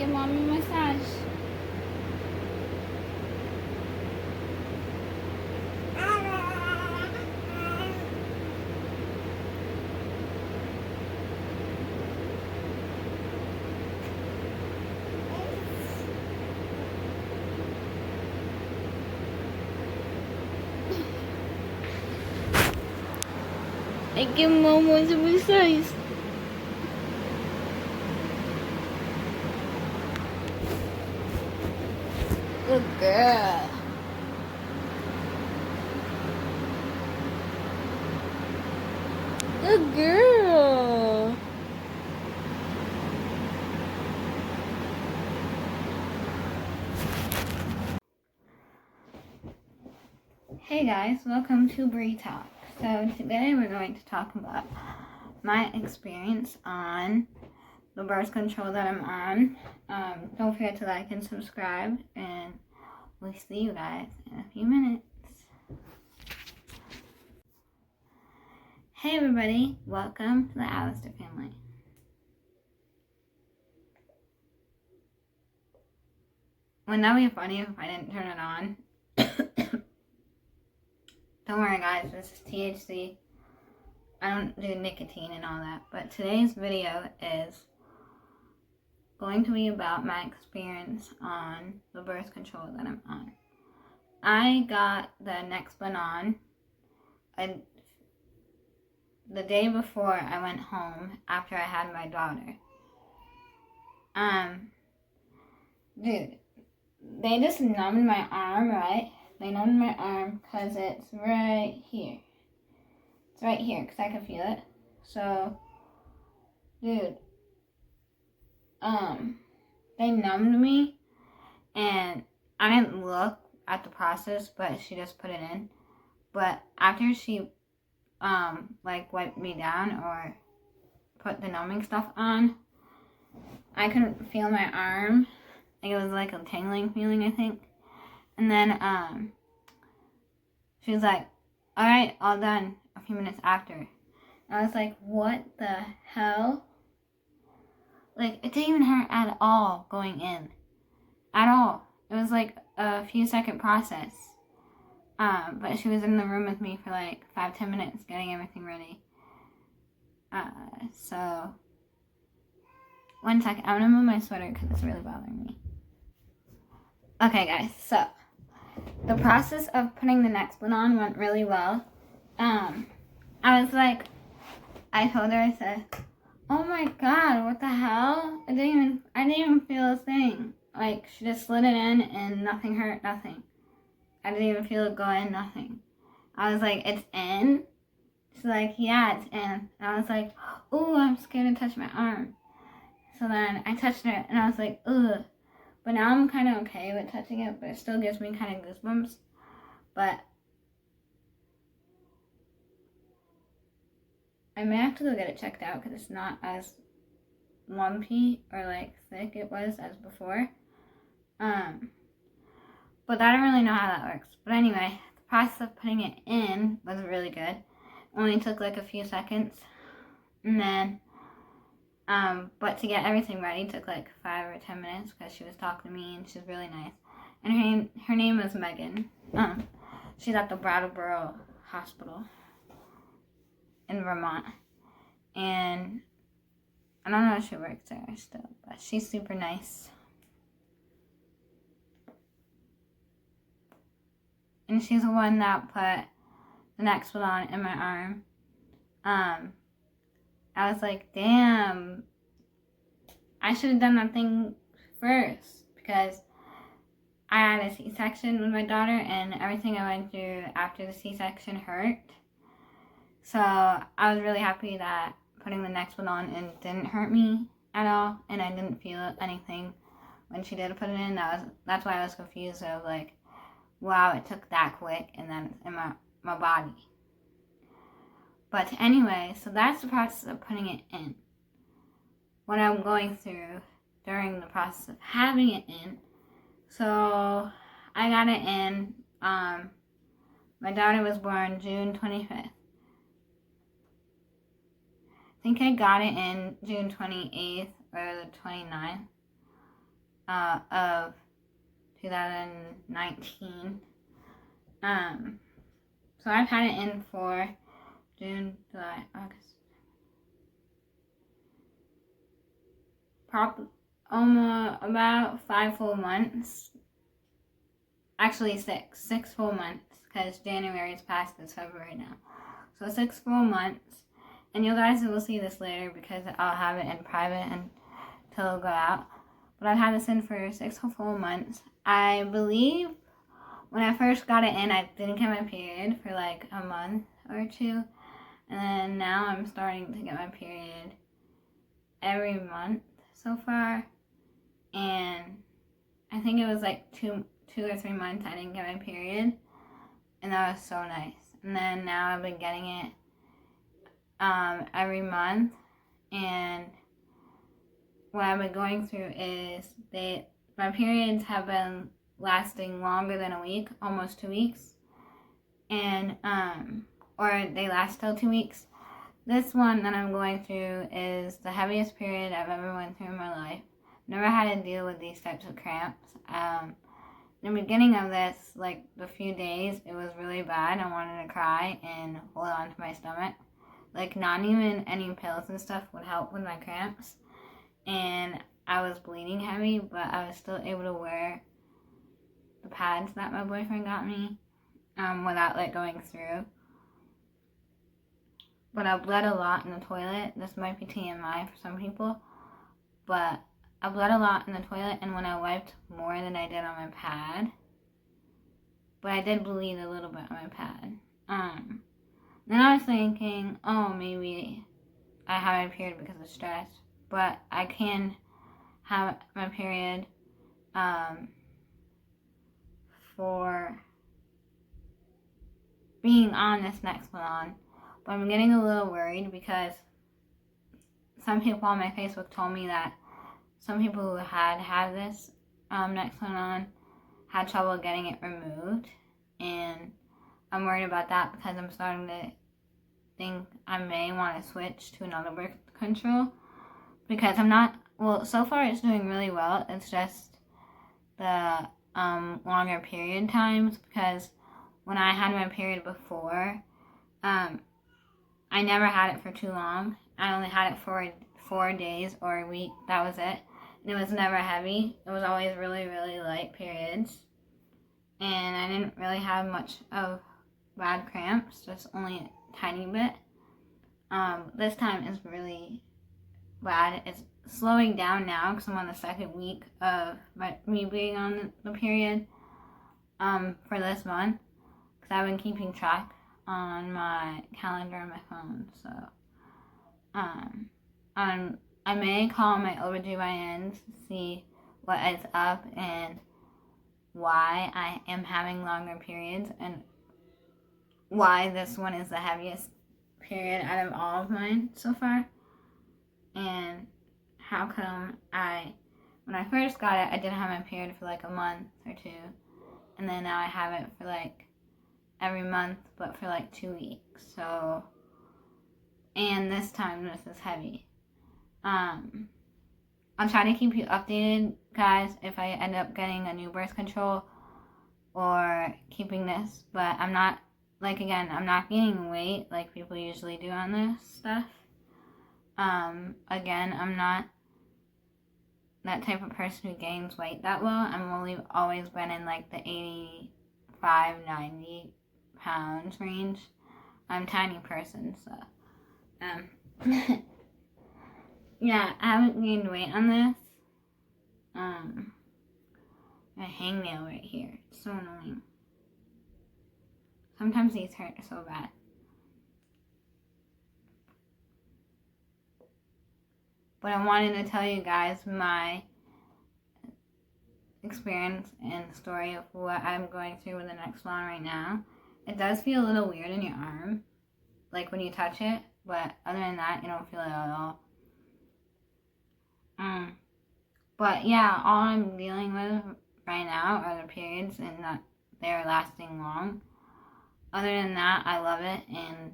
Give mommy a massage. I give mama a massage. Good girl. Good girl. Hey guys, welcome to Bree Talk. So today we're going to talk about my experience on the birth control that I'm on. Don't forget to like and subscribe, and we'll see you guys in a few minutes. Hey everybody, welcome to the Alistair family. Wouldn't that be funny if I didn't turn it on? Don't worry guys, this is THC. I don't do nicotine and all that, but today's video is going to be about my experience on the birth control that I'm on. I got the nexplonon the day before I went home after I had my daughter. Dude, they just numbed my arm, right? They numbed my arm because it's right here. It's right here because I can feel it. So, dude, they numbed me, and I didn't look at the process, but she just put it in. But after she, wiped me down or put the numbing stuff on, I couldn't feel my arm. Like, it was like a tingling feeling, I think. And then, she was like, alright, all done, a few minutes after. And I was like, what the hell? Like, it didn't even hurt at all going in. At all. It was like a few second process. But she was in the room with me for like 5-10 minutes getting everything ready. So, one second. I'm gonna move my sweater because it's really bothering me. Okay, guys, so the process of putting the nexplonon went really well. I was like, I told her, I said, oh my god, what the hell? I didn't even feel a thing. Like, she just slid it in and nothing hurt, nothing. I didn't even feel it go in, nothing. I was like, it's in? She's like, yeah, it's in. And I was like, ooh, I'm scared to touch my arm. So then I touched it and I was like, ugh. But now I'm kind of okay with touching it, but it still gives me kind of goosebumps. But I may have to go get it checked out because it's not as lumpy or like thick it was as before. But I don't really know how that works. But anyway, the process of putting it in was really good. Only took like a few seconds. And then, but to get everything ready took like 5 or 10 minutes because she was talking to me and she's really nice. And her name was Megan. She's at the Brattleboro Hospital in Vermont. And I don't know if she works there still, but she's super nice. And she's the one that put the nexplonon in my arm. I was like, damn, I should have done that thing first because I had a C-section with my daughter and everything I went through after the C-section hurt. So I was really happy that putting the nexplonon in didn't hurt me at all, and I didn't feel anything when she did put it in. That's why I was confused of like, wow, it took that quick and then it's in my body. But anyway, so that's the process of putting it in. What I'm going through during the process of having it in. So I got it in. My daughter was born June 25th. I think I got it in June 28th or the 29th. of 2019. So I've had it in for June, July, August. Almost about 5 full months. Actually 6 full months, because January is past, it's February now. So 6 full months. And you guys will see this later because I'll have it in private until it'll go out. But I've had this in for 6 full months. I believe when I first got it in, I didn't get my period for like a month or 2. And then now I'm starting to get my period every month so far. And I think it was like 2 or 3 months I didn't get my period. And that was so nice. And then now I've been getting it every month. And what I've been going through is my periods have been lasting longer than a week, almost 2 weeks, and or they last till 2 weeks. This one that I'm going through is the heaviest period I've ever went through in my life. Never had to deal with these types of cramps. In the beginning of this, like the few days, it was really bad. I wanted to cry and hold on to my stomach. Like not even any pills and stuff would help with my cramps. And I was bleeding heavy, but I was still able to wear the pads that my boyfriend got me without like going through. But I bled a lot in the toilet. This might be TMI for some people, but I bled a lot in the toilet, and when I wiped more than I did on my pad, but I did bleed a little bit on my pad. Then I was thinking, oh, maybe I have my period because of stress, but I can have my period for being on this nexplonon. But I'm getting a little worried because some people on my Facebook told me that some people who had this nexplonon had trouble getting it removed, and I'm worried about that because I'm starting to think I may want to switch to another birth control because I'm not, well, so far it's doing really well. It's just the longer period times, because when I had my period before, I never had it for too long. I only had it for 4 days or a week. That was it. And it was never heavy. It was always really, really light periods. And I didn't really have much of bad cramps, just only a tiny bit. This time is really bad. It's slowing down now because I'm on the 2nd week of me being on the period for this month, because I've been keeping track on my calendar on my phone. So I may call my OBGYNs to see what is up and why I am having longer periods and why this one is the heaviest period out of all of mine so far, and how come when I first got it, I didn't have my period for like a month or 2, and then now I have it for like every month, but for like 2 weeks. So, and this time this is heavy. I'll try to keep you updated, guys, if I end up getting a new birth control or keeping this, but I'm not, like, again, I'm not gaining weight like people usually do on this stuff. Again, I'm not that type of person who gains weight that well. I'm only always been in like the 85, 90 pounds range. I'm a tiny person, so yeah, I haven't gained weight on this. My hangnail right here, it's so annoying. Sometimes these hurt so bad. But I wanted to tell you guys my experience and story of what I'm going through with the nexplonon right now. It does feel a little weird in your arm, like when you touch it, but other than that, you don't feel it at all. But yeah, all I'm dealing with right now are the periods, and that they're lasting long. Other than that, I love it, and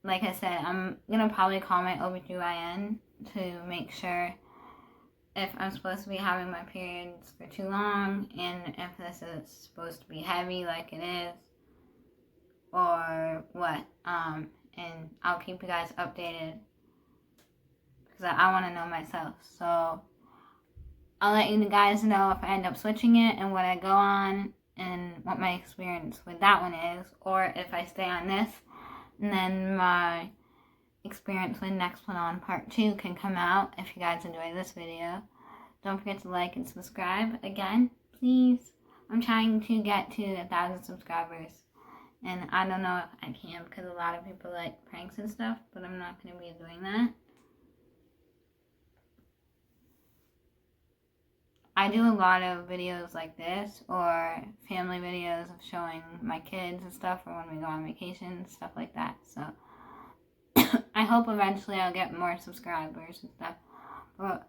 like I said, I'm gonna probably call my OBGYN to make sure if I'm supposed to be having my periods for too long, and if this is supposed to be heavy like it is, or what. And I'll keep you guys updated because I want to know myself. So I'll let you guys know if I end up switching it and what I go on and what my experience with that one is, or if I stay on this, and then my experience with nexplonon part 2 can come out if you guys enjoy this video. Don't forget to like and subscribe again, please. I'm trying to get to 1,000 subscribers, and I don't know if I can because a lot of people like pranks and stuff, but I'm not going to be doing that. I do a lot of videos like this, or family videos of showing my kids and stuff, or when we go on vacation, stuff like that. So I hope eventually I'll get more subscribers and stuff. But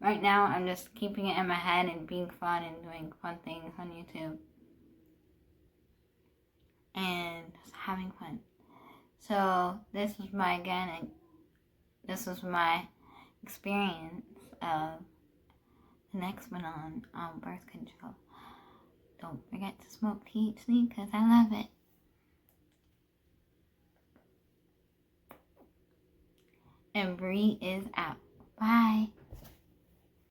right now I'm just keeping it in my head and being fun and doing fun things on YouTube. And just having fun. So this was my experience of nexplonon on birth control. Don't forget to smoke THC because I love it. And Bree is out. Bye.